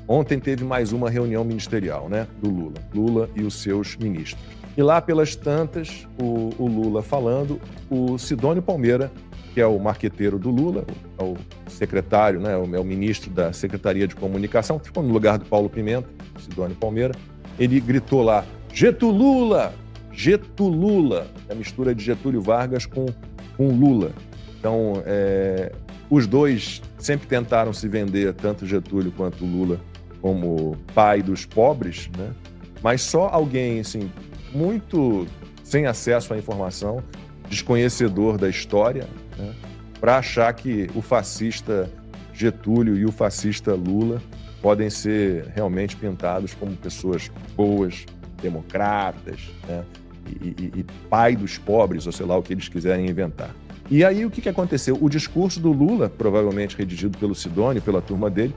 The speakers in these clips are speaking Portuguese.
Ontem teve mais uma reunião ministerial, né, do Lula e os seus ministros. E lá pelas tantas, o Lula falando, o Sidônio Palmeira, que é o marqueteiro do Lula, é o secretário, né, é o ministro da Secretaria de Comunicação, que ficou no lugar do Paulo Pimenta, Sidônio Palmeira, ele gritou lá, Getulula, Getulula, a mistura de Getúlio Vargas com Lula. Então, os dois sempre tentaram se vender, tanto Getúlio quanto Lula, como pai dos pobres, né? Mas só alguém, assim, muito sem acesso à informação, desconhecedor da história, né? Para achar que o fascista Getúlio e o fascista Lula podem ser realmente pintados como pessoas boas, democratas, né? E pai dos pobres, ou sei lá o que eles quiserem inventar. E aí o que aconteceu? O discurso do Lula, provavelmente redigido pelo Sidônio, pela turma dele,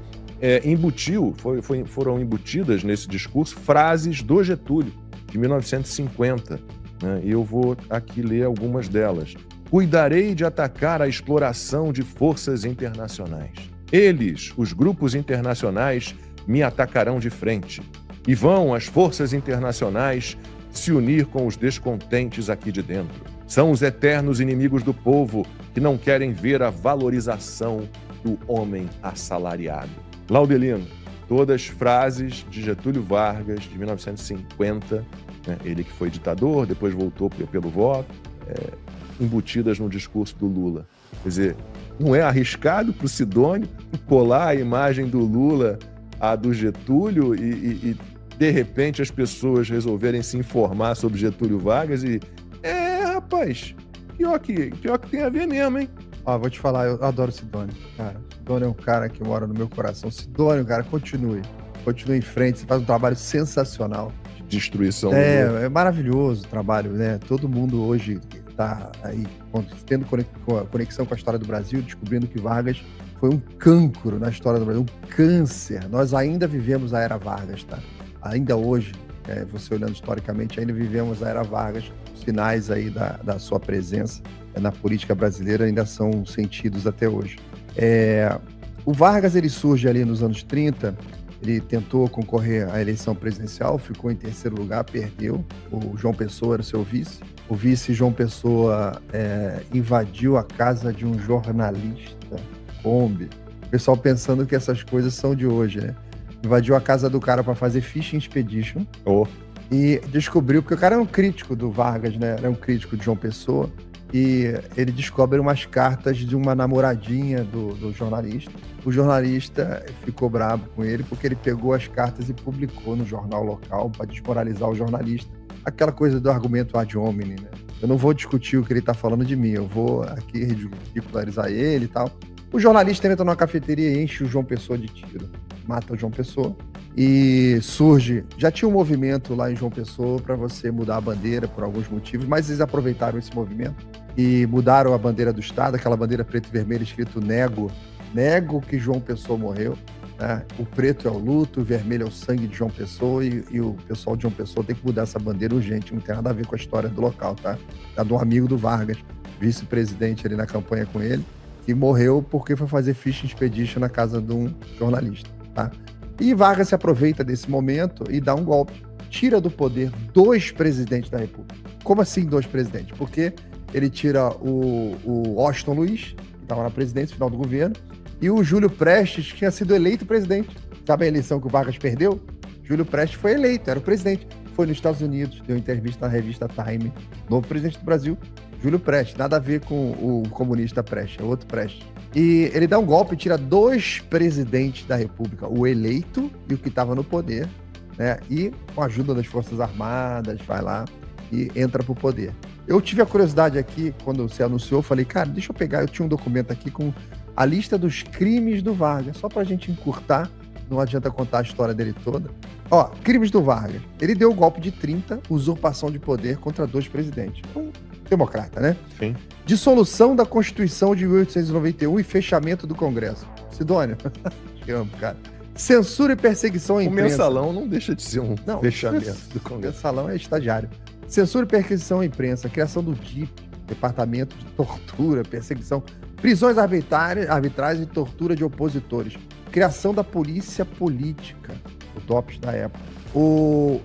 foram embutidas nesse discurso frases do Getúlio, de 1950. Né? E eu vou aqui ler algumas delas. Cuidarei de atacar a exploração de forças internacionais. Eles, os grupos internacionais, me atacarão de frente. E vão as forças internacionais se unir com os descontentes aqui de dentro. São os eternos inimigos do povo que não querem ver a valorização do homem assalariado. Laudelino, todas frases de Getúlio Vargas, de 1950, né? Ele que foi ditador, depois voltou pelo voto, embutidas no discurso do Lula. Quer dizer, não é arriscado para o Sidônio colar a imagem do Lula à do Getúlio e de repente as pessoas resolverem se informar sobre Getúlio Vargas e... rapaz, pior que tem a ver mesmo, hein? Vou te falar, eu adoro o Sidônio, cara. O Sidônio é um cara que mora no meu coração. Sidônio, cara, continue em frente, você faz um trabalho sensacional. De destruição. É maravilhoso o trabalho, né? Todo mundo hoje tá aí tendo conexão com a história do Brasil, descobrindo que Vargas foi um cancro na história do Brasil, um câncer. Nós ainda vivemos a era Vargas, tá? Ainda hoje, você olhando historicamente, ainda vivemos a era Vargas. Os sinais aí da sua presença na política brasileira ainda são sentidos até hoje. O Vargas, ele surge ali nos anos 30, ele tentou concorrer à eleição presidencial, ficou em terceiro lugar, perdeu. O João Pessoa era o seu vice. O vice João Pessoa invadiu a casa de um jornalista, Kombi. O pessoal pensando que essas coisas são de hoje, né? Invadiu a casa do cara para fazer Fishing Expedition. E descobriu, porque o cara era um crítico do Vargas, né? Era um crítico de João Pessoa. E ele descobre umas cartas de uma namoradinha do jornalista. O jornalista ficou bravo com ele porque ele pegou as cartas e publicou no jornal local para desmoralizar o jornalista. Aquela coisa do argumento ad hominem, né? Eu não vou discutir o que ele está falando de mim, eu vou aqui ridicularizar ele e tal. O jornalista entra numa cafeteria e enche o João Pessoa de tiro. Mata o João Pessoa. E surge... Já tinha um movimento lá em João Pessoa para você mudar a bandeira por alguns motivos, mas eles aproveitaram esse movimento e mudaram a bandeira do Estado, aquela bandeira preto e vermelho escrito nego que João Pessoa morreu, né? O preto é o luto, o vermelho é o sangue de João Pessoa e o pessoal de João Pessoa tem que mudar essa bandeira urgente, não tem nada a ver com a história do local, tá? É de um amigo do Vargas, vice-presidente ali na campanha com ele, que morreu porque foi fazer Fishing Expedition na casa de um jornalista, tá? E Vargas se aproveita desse momento e dá um golpe, tira do poder 2 presidentes da República. Como assim 2 presidentes? Porque ele tira o Washington Luiz, que estava na presidência, final do governo, e o Júlio Prestes, que tinha sido eleito presidente. Sabe a eleição que o Vargas perdeu? Júlio Prestes foi eleito, era o presidente. Foi nos Estados Unidos, deu entrevista na revista Time, novo presidente do Brasil, Júlio Prestes, nada a ver com o comunista Prestes, é outro Prestes. E ele dá um golpe e tira 2 presidentes da República, o eleito e o que estava no poder, né? E com a ajuda das Forças Armadas, vai lá e entra pro poder. Eu tive a curiosidade aqui, quando você anunciou, eu falei, cara, deixa eu pegar, eu tinha um documento aqui com a lista dos crimes do Vargas, só pra gente encurtar, não adianta contar a história dele toda. Crimes do Vargas. Ele deu o golpe de 30, usurpação de poder contra 2 presidentes. Democrata, né? Sim. Dissolução da Constituição de 1891 e fechamento do Congresso. Sidônio, te amo, cara. Censura e perseguição à imprensa. O mensalão não deixa de ser um fechamento do Congresso. O mensalão é estagiário. Censura e perseguição à imprensa, criação do DIP, Departamento de Tortura, Perseguição, prisões arbitrais e tortura de opositores. criação da polícia política, o DOPS da época.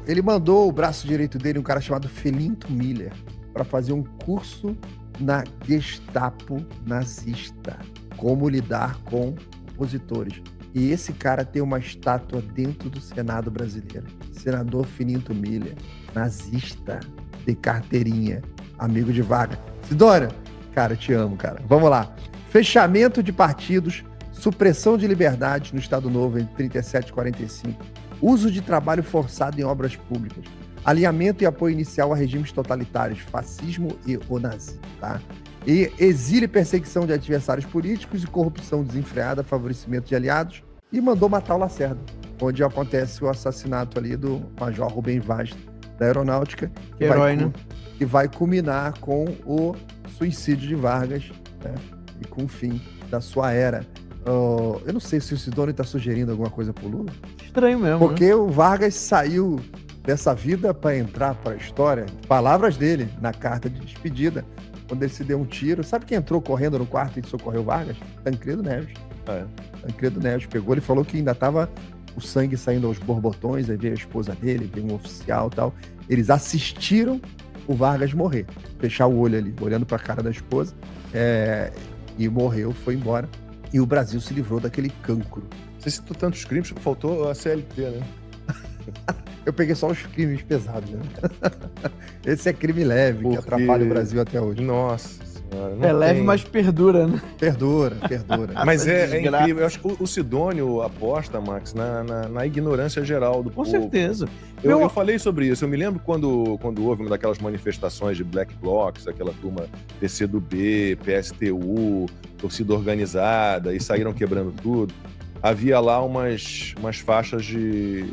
Ele mandou o braço direito dele, um cara chamado Felinto Miller, para fazer um curso na Gestapo nazista, como lidar com opositores. E esse cara tem uma estátua dentro do Senado brasileiro. Senador Felinto Miller, nazista, de carteirinha, amigo de Vargas. Sidônia, cara, te amo, cara. Vamos lá. Fechamento de partidos, supressão de liberdade no Estado Novo entre 37 e 45, uso de trabalho forçado em obras públicas, alinhamento e apoio inicial a regimes totalitários, fascismo e o nazismo, tá? E exílio e perseguição de adversários políticos e corrupção desenfreada, favorecimento de aliados, e mandou matar o Lacerda, onde acontece o assassinato ali do Major Rubem Vaz da Aeronáutica, que vai culminar com o suicídio de Vargas, né? E com o fim da sua era. Eu não sei se o Sidônio está sugerindo alguma coisa pro Lula. Estranho mesmo. Porque o Vargas saiu dessa vida para entrar para a história. Palavras dele na carta de despedida, quando ele se deu um tiro. Sabe quem entrou correndo no quarto e socorreu Vargas? Tancredo Neves. Tancredo Neves pegou, ele falou que ainda tava o sangue saindo aos borbotões, aí veio a esposa dele, veio um oficial e tal. Eles assistiram o Vargas morrer, fechar o olho ali, olhando para a cara da esposa, e morreu, foi embora. E o Brasil se livrou daquele cancro. Você citou tantos crimes, faltou a CLT, né? Eu peguei só os crimes pesados, né? Esse é crime leve, que atrapalha o Brasil até hoje. Nossa senhora. É leve, mas perdura, né? Perdura. Mas é incrível. Eu acho que o Sidônio aposta, Max, na ignorância geral do povo. Com certeza. Eu falei sobre isso. Eu me lembro quando houve uma daquelas manifestações de Black Blocs, aquela turma PCdoB, PSTU, torcida organizada, e saíram quebrando tudo. Havia lá umas faixas de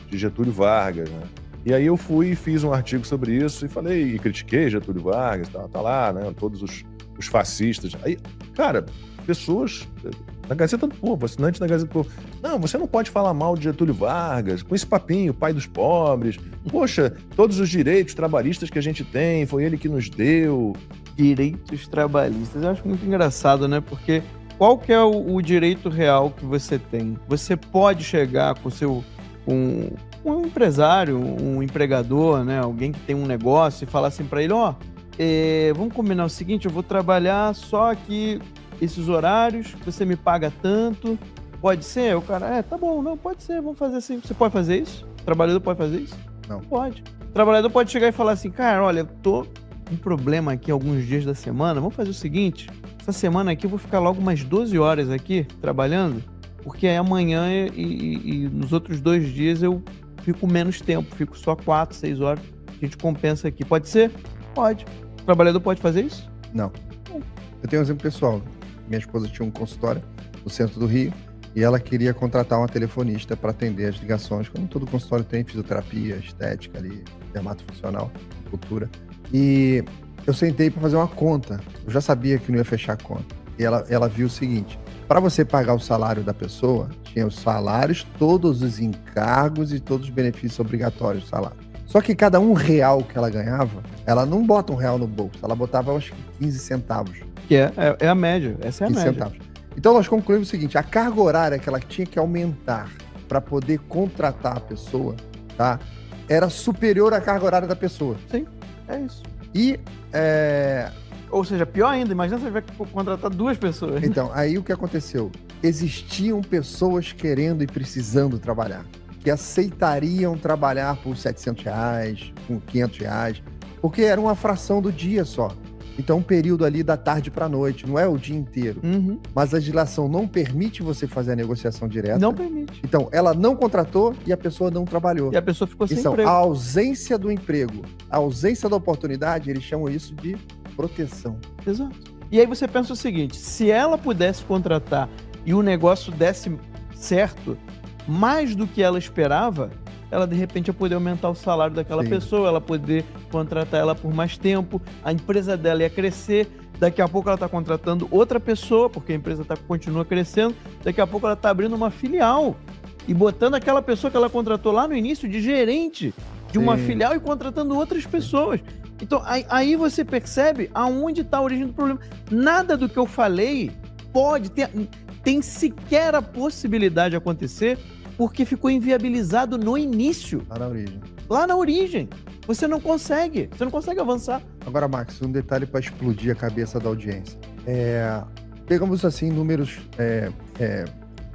Getúlio Vargas, né? E aí eu fui e fiz um artigo sobre isso e falei, e critiquei Getúlio Vargas, tá lá, né? Todos os fascistas. Aí, cara, pessoas na Gazeta do Povo, assinantes da Gazeta do Povo, não, você não pode falar mal de Getúlio Vargas, com esse papinho, pai dos pobres, poxa, todos os direitos trabalhistas que a gente tem, foi ele que nos deu. Direitos trabalhistas, eu acho muito engraçado, né? Porque qual que é o direito real que você tem? Você pode chegar com um empresário, um empregador, né? Alguém que tem um negócio e falar assim para ele, vamos combinar o seguinte, eu vou trabalhar só aqui esses horários, você me paga tanto, pode ser? O cara, tá bom, não, pode ser, vamos fazer assim. Você pode fazer isso? O trabalhador pode fazer isso? Não. Pode. O trabalhador pode chegar e falar assim, cara, olha, eu tô com um problema aqui alguns dias da semana, vamos fazer o seguinte, essa semana aqui eu vou ficar logo umas 12 horas aqui trabalhando, porque aí amanhã e nos outros 2 dias eu fico menos tempo, fico só 4, 6 horas, a gente compensa aqui. Pode ser? Pode. O trabalhador pode fazer isso? Não. Eu tenho um exemplo pessoal. Minha esposa tinha um consultório no centro do Rio e ela queria contratar uma telefonista para atender as ligações, como todo consultório tem, fisioterapia, estética ali, dermatofuncional, cultura. E eu sentei para fazer uma conta. Eu já sabia que não ia fechar a conta. E ela viu o seguinte, para você pagar o salário da pessoa, tinha os salários, todos os encargos e todos os benefícios obrigatórios do salário. Só que cada R$1 que ela ganhava, ela não bota R$1 no bolso, ela botava, acho que 15 centavos. Que é a média, essa é a média. Centavos. Então nós concluímos o seguinte, a carga horária que ela tinha que aumentar para poder contratar a pessoa, tá, era superior à carga horária da pessoa. Sim, é isso. E... Ou seja, pior ainda, imagina você vai contratar 2 pessoas. Então, aí o que aconteceu? Existiam pessoas querendo e precisando trabalhar, que aceitariam trabalhar por R$700, por R$500, porque era uma fração do dia só. Então, um período ali da tarde para a noite, não é o dia inteiro. Uhum. Mas a legislação não permite você fazer a negociação direta. Não permite. Então, ela não contratou e a pessoa não trabalhou. E a pessoa ficou sem então, emprego. A ausência do emprego, a ausência da oportunidade, eles chamam isso de proteção. Exato. E aí você pensa o seguinte, se ela pudesse contratar e o negócio desse certo, mais do que ela esperava, ela de repente ia poder aumentar o salário daquela pessoa, ela poder contratar ela por mais tempo, a empresa dela ia crescer, daqui a pouco ela está contratando outra pessoa, porque a empresa continua crescendo, daqui a pouco ela está abrindo uma filial e botando aquela pessoa que ela contratou lá no início de gerente de uma filial e contratando outras pessoas. Então, aí você percebe aonde está a origem do problema. Nada do que eu falei pode ter... tem sequer a possibilidade de acontecer porque ficou inviabilizado no início. Lá na origem. Lá na origem. Você não consegue avançar. Agora, Max, um detalhe para explodir a cabeça da audiência. Pegamos assim números,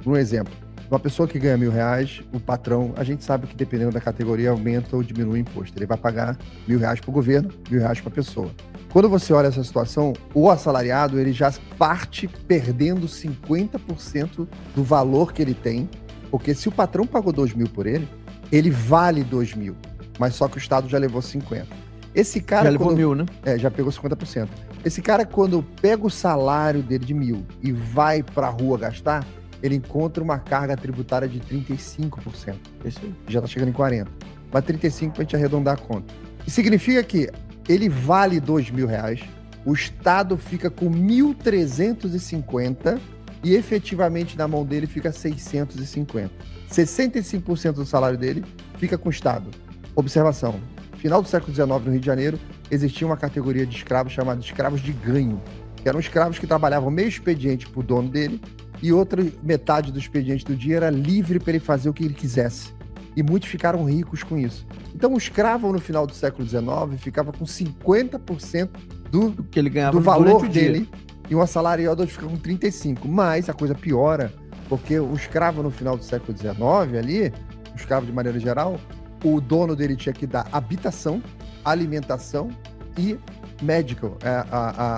por um exemplo. Uma pessoa que ganha R$1.000, o patrão, a gente sabe que dependendo da categoria aumenta ou diminui o imposto. Ele vai pagar R$1.000 para o governo, R$1.000 para a pessoa. Quando você olha essa situação, o assalariado ele já parte perdendo 50% do valor que ele tem, porque se o patrão pagou R$2.000 por ele, ele vale R$2.000, mas só que o Estado já levou 50%. Esse cara... Já levou 1.000, né? Já pegou 50%. Esse cara, quando pega o salário dele de 1.000 e vai pra rua gastar, ele encontra uma carga tributária de 35%. Isso aí. Já tá chegando em 40%. Mas 35% pra gente arredondar a conta. E significa que ele vale R$2.000, o Estado fica com 1.350 e efetivamente na mão dele fica 650. 65% do salário dele fica com o Estado. Observação. Final do século XIX, no Rio de Janeiro, existia uma categoria de escravos chamada escravos de ganho, que eram escravos que trabalhavam meio expediente para o dono dele e outra metade do expediente do dia era livre para ele fazer o que ele quisesse. E muitos ficaram ricos com isso. Então o escravo, no final do século XIX, ficava com 50% do que ele ganhava do valor durante o dia. dele e o assalariado fica com 35%. Mas a coisa piora, porque o escravo no final do século XIX ali, o escravo de maneira geral, o dono dele tinha que dar habitação, alimentação e médico,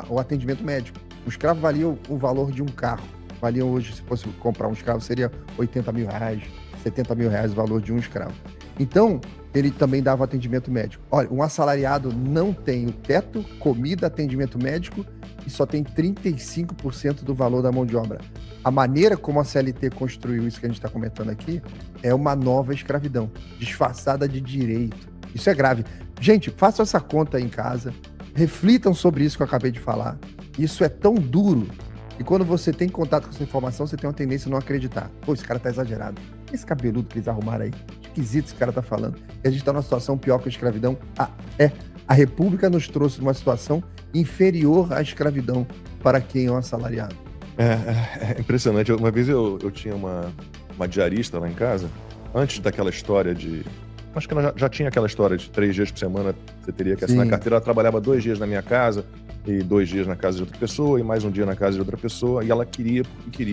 o atendimento médico. O escravo valia o valor de um carro. Valia hoje, se fosse comprar um escravo, seria R$80.000, R$70.000 o valor de um escravo. Então, ele também dava atendimento médico. Olha, um assalariado não tem o teto, comida, atendimento médico e só tem 35% do valor da mão de obra. A maneira como a CLT construiu isso que a gente está comentando aqui é uma nova escravidão, disfarçada de direito. Isso é grave. Gente, façam essa conta aí em casa, reflitam sobre isso que eu acabei de falar. Isso é tão duro que quando você tem contato com essa informação, você tem uma tendência a não acreditar. Pô, esse cara tá exagerado. Esse cabeludo que eles arrumaram aí, esquisito esse cara tá falando. E a gente tá numa situação pior que a escravidão. A República nos trouxe numa situação inferior à escravidão para quem é um assalariado. É impressionante. Uma vez eu tinha uma diarista lá em casa, antes daquela história de... Acho que ela já tinha aquela história de 3 dias por semana você teria que assinar a carteira. Ela trabalhava 2 dias na minha casa e 2 dias na casa de outra pessoa e mais um dia na casa de outra pessoa. E ela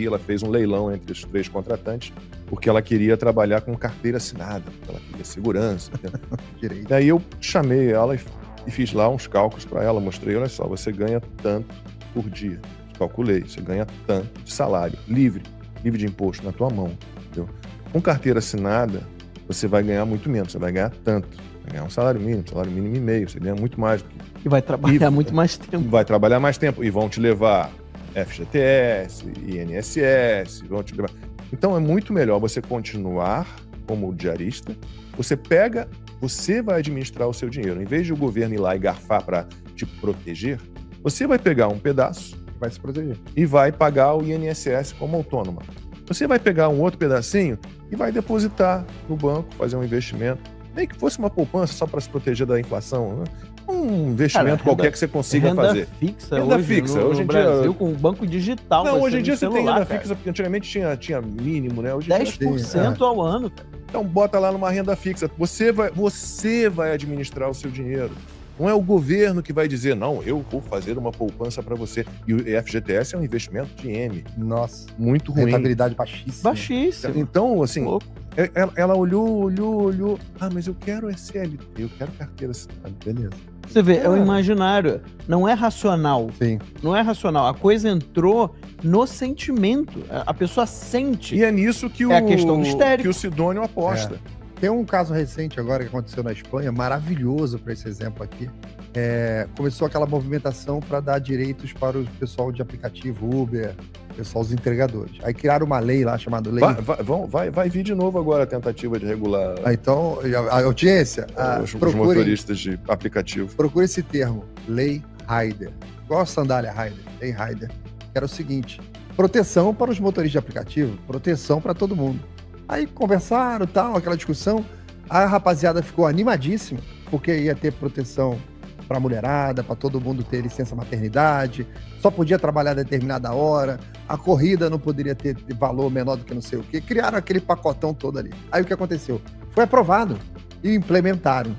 ela fez um leilão entre os 3 contratantes porque ela queria trabalhar com carteira assinada, porque ela queria segurança. Direito. E aí eu chamei ela e fiz lá uns cálculos para ela, mostrei, olha só, você ganha tanto por dia. Calculei, você ganha tanto de salário, livre de imposto na tua mão, entendeu? Com carteira assinada, você vai ganhar muito menos, você vai ganhar tanto. Vai ganhar um salário mínimo e meio, você ganha muito mais. E vai trabalhar muito mais tempo. Vai trabalhar mais tempo. E vão te levar FGTS, INSS, vão te levar... Então é muito melhor você continuar como diarista. Você vai administrar o seu dinheiro. Em vez de o governo ir lá e garfar para te proteger, você vai pegar um pedaço, vai se proteger. E vai pagar o INSS como autônoma. Você vai pegar um outro pedacinho e vai depositar no banco, fazer um investimento. Nem que fosse uma poupança só para se proteger da inflação, né? Um investimento qualquer que você consiga fazer. Renda fixa. Hoje no em Brasil, dia, com banco digital. Não, hoje em dia celular, você tem renda cara. fixa, porque antigamente tinha mínimo, né? Hoje 10% ao ano, cara. Então bota lá numa renda fixa. Você vai administrar o seu dinheiro. Não é o governo que vai dizer, não, eu vou fazer uma poupança para você. E o FGTS é um investimento de M. Nossa. Muito ruim. Rentabilidade baixíssima. Baixíssima. Então, assim, ela olhou. Ah, mas eu quero SLT, eu quero carteira assinada. Beleza. Você vê, é o imaginário. Não é racional. Sim. Não é racional. A coisa entrou no sentimento. A pessoa sente. E é nisso que a questão do histérico. Que o Sidônio aposta. Tem um caso recente agora que aconteceu na Espanha, maravilhoso para esse exemplo aqui. Começou aquela movimentação para dar direitos para o pessoal de aplicativo, Uber, pessoal dos entregadores. Aí criaram uma lei lá chamada Lei... Vai vir de novo agora a tentativa de regular... Então, a audiência... Os motoristas de aplicativo. Procure esse termo, Lei Rider. Igual a sandália Rider, Lei Rider. Que era o seguinte, proteção para os motoristas de aplicativo, proteção para todo mundo. Aí conversaram, tal, aquela discussão. A rapaziada ficou animadíssima, porque ia ter proteção para a mulherada, para todo mundo ter licença maternidade, só podia trabalhar a determinada hora, a corrida não poderia ter valor menor do que não sei o quê. Criaram aquele pacotão todo ali. Aí o que aconteceu? Foi aprovado e implementaram.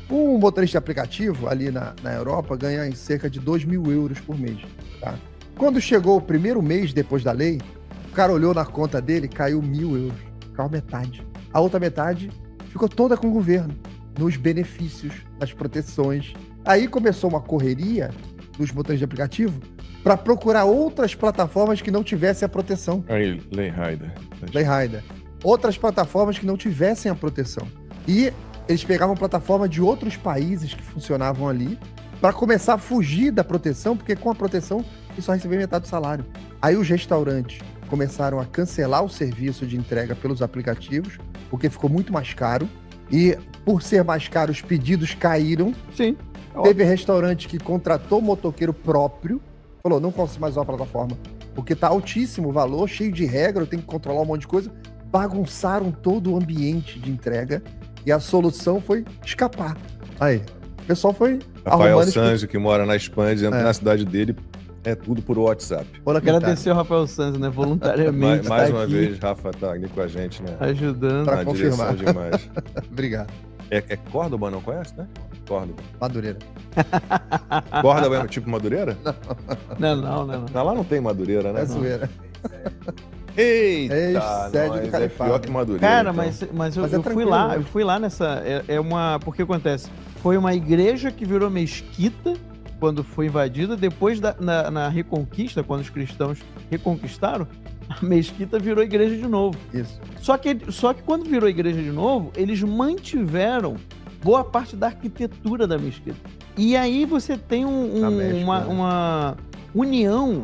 Um motorista de aplicativo ali na Europa ganha em cerca de 2.000 euros por mês. Tá? Quando chegou o primeiro mês depois da lei, o cara olhou na conta dele, caiu 1.000 euros. Caiu metade. A outra metade ficou toda com o governo, nos benefícios, nas proteções. Aí começou uma correria dos motoristas de aplicativo para procurar outras plataformas que não tivessem a proteção. Aí, Lei Rider. Lei Rider. Outras plataformas que não tivessem a proteção. E eles pegavam plataforma de outros países que funcionavam ali para começar a fugir da proteção, porque com a proteção eles só recebiam metade do salário. Aí os restaurantes começaram a cancelar o serviço de entrega pelos aplicativos, porque ficou muito mais caro. E por ser mais caro, os pedidos caíram. Sim. Teve restaurante que contratou motoqueiro próprio, falou, não consigo mais usar a plataforma, porque tá altíssimo o valor, cheio de regra, eu tenho que controlar um monte de coisa. Bagunçaram todo o ambiente de entrega e a solução foi escapar. Aí, o pessoal foi Rafael Sanzio, que mora na Espanha, dizendo que na cidade dele é tudo por WhatsApp. Agradecer o Rafael Sanzio, né? Voluntariamente. Mais uma vez, Rafa tá aqui com a gente, né? Ajudando. Pra confirmar. Demais. Obrigado. É Córdoba, não conhece, né? Córdoba. Madureira. Córdoba é tipo Madureira? Não. Lá não tem Madureira, né? É zoeira. Eita, sede do é Califado. pior que Madureira. Cara, então. mas eu é fui lá, né? eu fui lá nessa. Porque acontece? Foi uma igreja que virou mesquita quando foi invadida. Depois na Reconquista, quando os cristãos reconquistaram, a mesquita virou igreja de novo. Isso. Só que quando virou igreja de novo, eles mantiveram boa parte da arquitetura da mesquita. E aí você tem uma união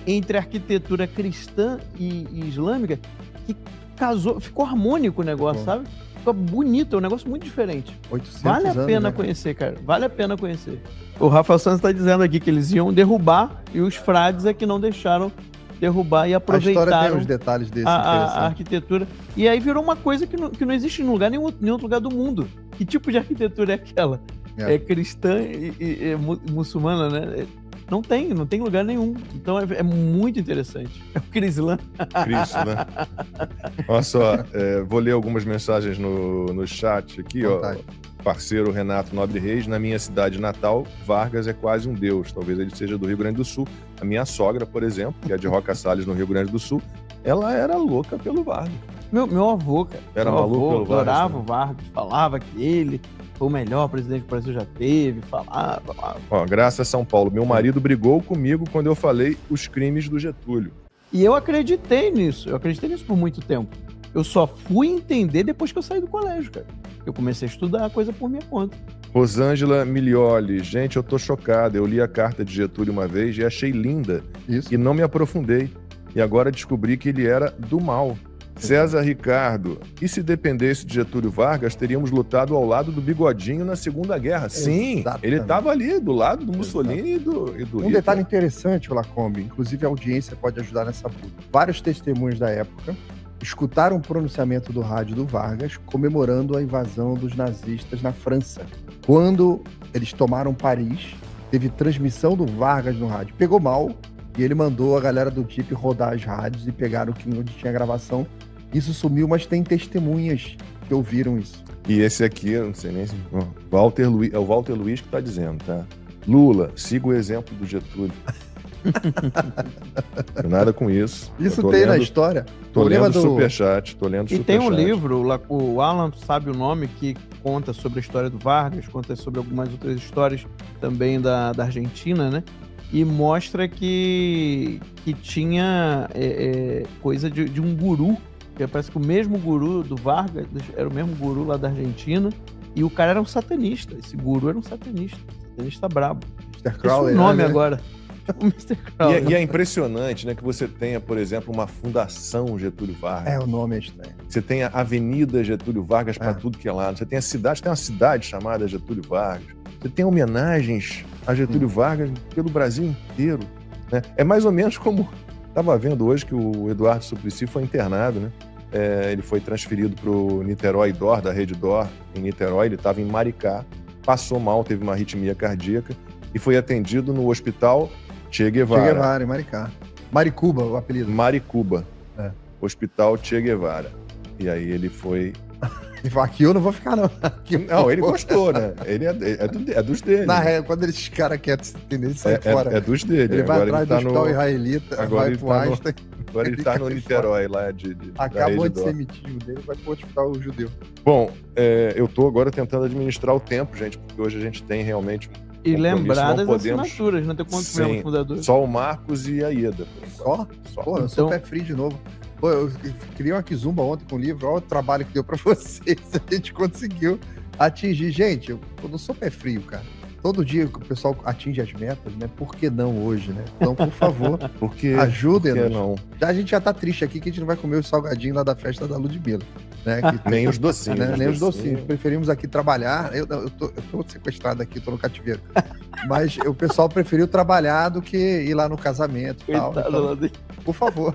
entre a arquitetura cristã e islâmica que casou, ficou harmônico o negócio, sabe? Ficou bonito, é um negócio muito diferente. 800 vale a pena anos, né, conhecer, cara. Vale a pena conhecer. O Rafael Santos está dizendo aqui que eles iam derrubar e os frades é que não deixaram derrubar e aproveitaram a história tem os detalhes desse a arquitetura. E aí virou uma coisa que não existe em lugar nenhum outro lugar do mundo. Que tipo de arquitetura é aquela? É cristã e muçulmana, né? Não tem lugar nenhum. Então é muito interessante. É o Crislan. Cristo, né? Olha só, vou ler algumas mensagens no chat aqui, ó. Parceiro Renato Nobre Reis, na minha cidade natal, Vargas é quase um deus. Talvez ele seja do Rio Grande do Sul. A minha sogra, por exemplo, que é de Roca Salles, no Rio Grande do Sul, ela era louca pelo Vargas. Meu avô, cara. Era maluco pelo Vargas. Adorava o Vargas, falava que ele foi o melhor presidente que o Brasil já teve, falava. Ó, Graça São Paulo, meu marido brigou comigo quando eu falei os crimes do Getúlio. E eu acreditei nisso por muito tempo. Eu só fui entender depois que eu saí do colégio, cara. Eu comecei a estudar a coisa por minha conta. Rosângela Milioli, gente, eu tô chocada. Eu li a carta de Getúlio uma vez e achei linda. Isso. E não me aprofundei. E agora descobri que ele era do mal. César Ricardo, e se dependesse de Getúlio Vargas, teríamos lutado ao lado do Bigodinho na Segunda Guerra. Sim, exatamente. Ele estava ali, do lado do Mussolini e do Hitler. Detalhe interessante, Lacombe, inclusive a audiência pode ajudar nessa busca. Vários testemunhos da época escutaram o pronunciamento do rádio do Vargas comemorando a invasão dos nazistas na França. Quando eles tomaram Paris, teve transmissão do Vargas no rádio. Pegou mal e ele mandou a galera do DIP rodar as rádios e pegaram onde tinha gravação. Isso sumiu, mas tem testemunhas que ouviram isso. E esse aqui, eu não sei nem se... é o Walter Luiz que está dizendo, tá? Lula, siga o exemplo do Getúlio. Não tem nada com isso. Isso tem na história. Tô lendo o superchat, E tem um livro, o Alan sabe o nome, que conta sobre a história do Vargas, conta sobre algumas outras histórias também da Argentina, né? E mostra que tinha coisa de um guru, que parece que o mesmo guru do Vargas era o mesmo guru lá da Argentina, e o cara era um satanista. Esse guru era um satanista brabo. Mr. Crowley, esse é o nome agora. O Mr. Crowley. E é impressionante, né, que você tenha, por exemplo, uma fundação Getúlio Vargas. O nome é estranho. Você tem a Avenida Getúlio Vargas para tudo que é lado. Você tem uma cidade chamada Getúlio Vargas. Você tem homenagens a Getúlio Vargas pelo Brasil inteiro. Né? É mais ou menos como... Estava vendo hoje que o Eduardo Suplicy foi internado, né? Ele foi transferido para o Niterói DOR, da Rede DOR, em Niterói. Ele estava em Maricá, passou mal, teve uma arritmia cardíaca e foi atendido no hospital Che Guevara. Che Guevara, em Maricá. Maricuba, o apelido. Maricuba. É. Hospital Che Guevara. E aí ele foi... Ele falou, aqui eu não vou ficar, não. Aqui Não, ele gostou, né? Ele é dos dele. Na real, quando esses caras querem entender, ele sai fora. É dos dele. Ele vai Agora atrás do hospital israelita, agora vai ele pro tá Einstein. Agora ele tá no Niterói, lá de Acabou o Rede Dó. antissemitismo dele, vai pro hospital judeu. Bom, eu tô agora tentando administrar o tempo, gente, porque hoje a gente tem realmente E compromisso, lembrar não das podemos- assinaturas, não tem quantos Sim, membros fundadores. só o Marcos e a Ieda. por enquanto. Só? Só. Pô, eu sou Então- pé frio de novo. Pô, eu criei uma Kizumba ontem com o livro, olha o trabalho que deu pra vocês, a gente conseguiu atingir. Gente, eu não sou pé frio, cara. Todo dia que o pessoal atinge as metas, né? Por que não hoje, né? Então, por favor, Porque ajudem-nos. não? A gente já tá triste aqui que a gente não vai comer os salgadinhos lá da festa da Ludmilla, né? Que Nem os docinhos. né? Nem os docinhos. Preferimos aqui trabalhar. Eu tô sequestrado aqui, tô no cativeiro. Mas o pessoal preferiu trabalhar do que ir lá no casamento e tal. Coitado Então, lá dele. por favor.